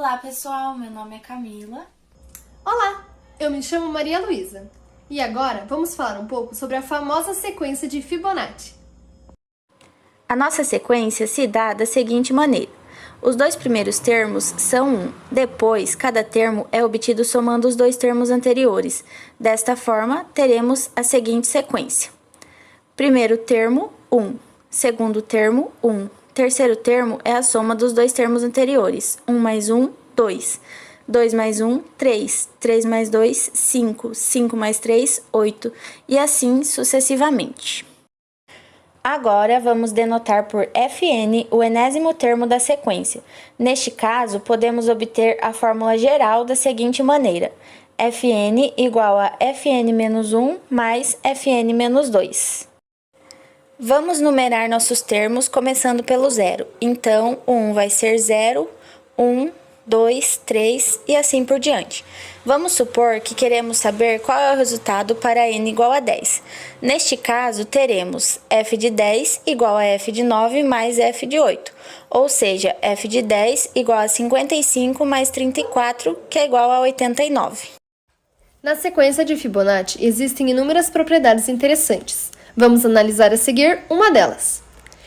Olá pessoal, meu nome é Camila. Olá, eu me chamo Maria Luísa. E agora vamos falar um pouco sobre a famosa sequência de Fibonacci. A nossa sequência se dá da seguinte maneira. Os dois primeiros termos são 1. Depois, cada termo é obtido somando os dois termos anteriores. Desta forma, teremos a seguinte sequência. Primeiro termo, 1. Segundo termo, 1. Terceiro termo é a soma dos dois termos anteriores. 1 mais 1, 2. 2 mais 1, 3. 3 mais 2, 5. 5 mais 3, 8. E assim sucessivamente. Agora, vamos denotar por Fn o enésimo termo da sequência. Neste caso, podemos obter a fórmula geral da seguinte maneira. Fn igual a Fn-1 mais Fn-2. Vamos numerar nossos termos começando pelo zero. Então, 1 vai ser 0, 1, 2, 3 e assim por diante. Vamos supor que queremos saber qual é o resultado para n igual a 10. Neste caso, teremos f de 10 igual a f de 9 mais f de 8. Ou seja, f de 10 igual a 55 mais 34, que é igual a 89. Na sequência de Fibonacci, existem inúmeras propriedades interessantes. Vamos analisar a seguir uma delas.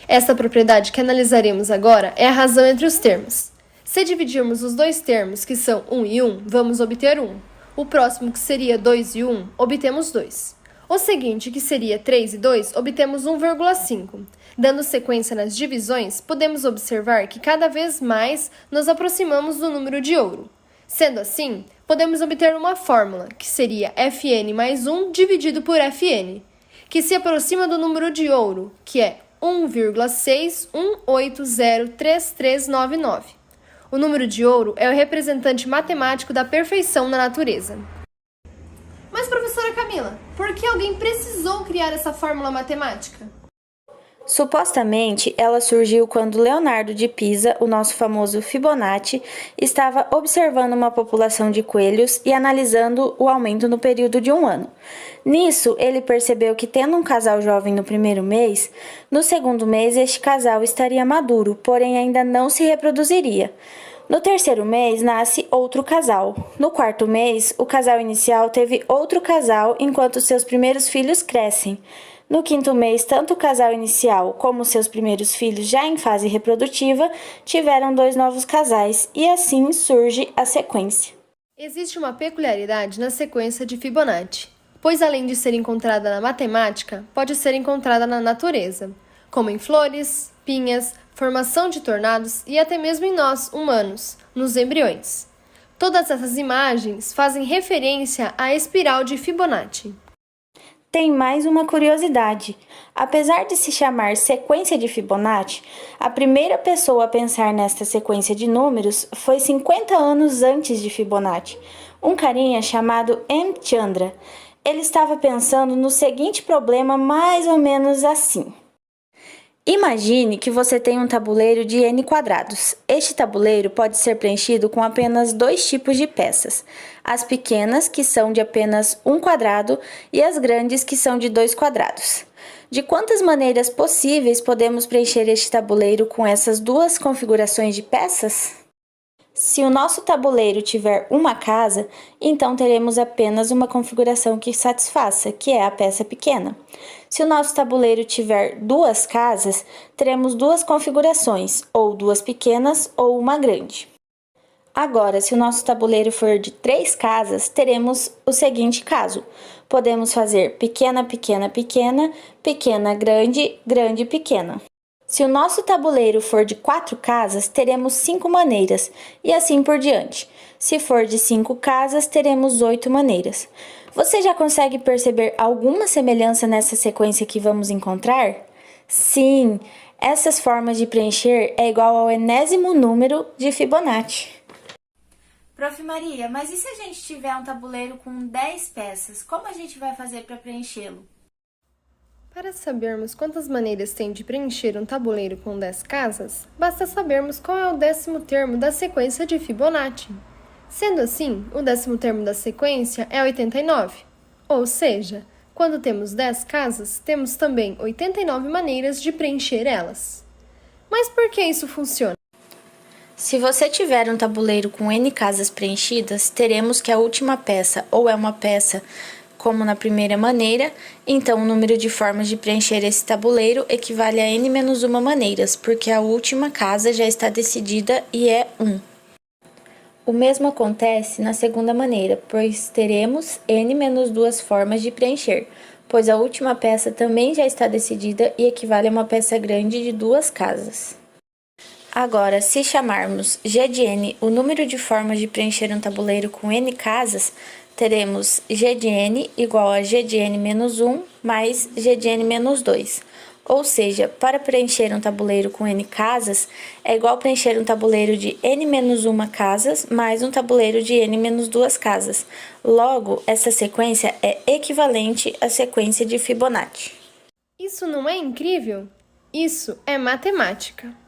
Essa propriedade que analisaremos agora é a razão entre os termos. Se dividirmos os dois termos, que são 1 e 1, vamos obter 1. O próximo, que seria 2 e 1, obtemos 2. O seguinte, que seria 3 e 2, obtemos 1,5. Dando sequência nas divisões, podemos observar que cada vez mais nos aproximamos do número de ouro. Sendo assim, podemos obter uma fórmula, que seria Fn mais 1 dividido por Fn, que se aproxima do número de ouro, que é 1,61803399. O número de ouro é o representante matemático da perfeição na natureza. Mas, professora Camila, por que alguém precisou criar essa fórmula matemática? Supostamente, ela surgiu quando Leonardo de Pisa, o nosso famoso Fibonacci, estava observando uma população de coelhos e analisando o aumento no período de um ano. Nisso, ele percebeu que, tendo um casal jovem no primeiro mês, no segundo mês este casal estaria maduro, porém ainda não se reproduziria. No terceiro mês, nasce outro casal. No quarto mês, o casal inicial teve outro casal enquanto seus primeiros filhos crescem. No quinto mês, tanto o casal inicial como seus primeiros filhos, já em fase reprodutiva, tiveram dois novos casais, e assim surge a sequência. Existe uma peculiaridade na sequência de Fibonacci, pois além de ser encontrada na matemática, pode ser encontrada na natureza, como em flores, pinhas, formação de tornados e até mesmo em nós, humanos, nos embriões. Todas essas imagens fazem referência à espiral de Fibonacci. Tem mais uma curiosidade. Apesar de se chamar sequência de Fibonacci, a primeira pessoa a pensar nesta sequência de números foi 50 anos antes de Fibonacci, um carinha chamado M. Chandra. Ele estava pensando no seguinte problema mais ou menos assim. Imagine que você tem um tabuleiro de n quadrados. Este tabuleiro pode ser preenchido com apenas dois tipos de peças. As pequenas, que são de apenas um quadrado, e as grandes, que são de 2 quadrados. De quantas maneiras possíveis podemos preencher este tabuleiro com essas duas configurações de peças? Se o nosso tabuleiro tiver uma casa, então teremos apenas uma configuração que satisfaça, que é a peça pequena. Se o nosso tabuleiro tiver duas casas, teremos duas configurações, ou duas pequenas ou uma grande. Agora, se o nosso tabuleiro for de 3 casas, teremos o seguinte caso. Podemos fazer pequena, pequena, pequena, pequena, grande, grande, pequena. Se o nosso tabuleiro for de 4 casas, teremos 5 maneiras, e assim por diante. Se for de 5 casas, teremos 8 maneiras. Você já consegue perceber alguma semelhança nessa sequência que vamos encontrar? Sim, essas formas de preencher é igual ao enésimo número de Fibonacci. Prof. Maria, mas e se a gente tiver um tabuleiro com 10 peças? Como a gente vai fazer para preenchê-lo? Para sabermos quantas maneiras tem de preencher um tabuleiro com 10 casas, basta sabermos qual é o 10º termo da sequência de Fibonacci. Sendo assim, o 10º termo da sequência é 89. Ou seja, quando temos 10 casas, temos também 89 maneiras de preencher elas. Mas por que isso funciona? Se você tiver um tabuleiro com N casas preenchidas, teremos que a última peça ou é uma peça como na primeira maneira, então o número de formas de preencher esse tabuleiro equivale a N-1 maneiras, porque a última casa já está decidida e é 1. O mesmo acontece na segunda maneira, pois teremos N-2 formas de preencher, pois a última peça também já está decidida e equivale a uma peça grande de 2 casas. Agora, se chamarmos G de N o número de formas de preencher um tabuleiro com N casas, teremos G de N igual a G de N menos 1 mais G de N menos 2. Ou seja, para preencher um tabuleiro com N casas, é igual preencher um tabuleiro de N menos 1 casas mais um tabuleiro de N menos 2 casas. Logo, essa sequência é equivalente à sequência de Fibonacci. Isso não é incrível? Isso é matemática.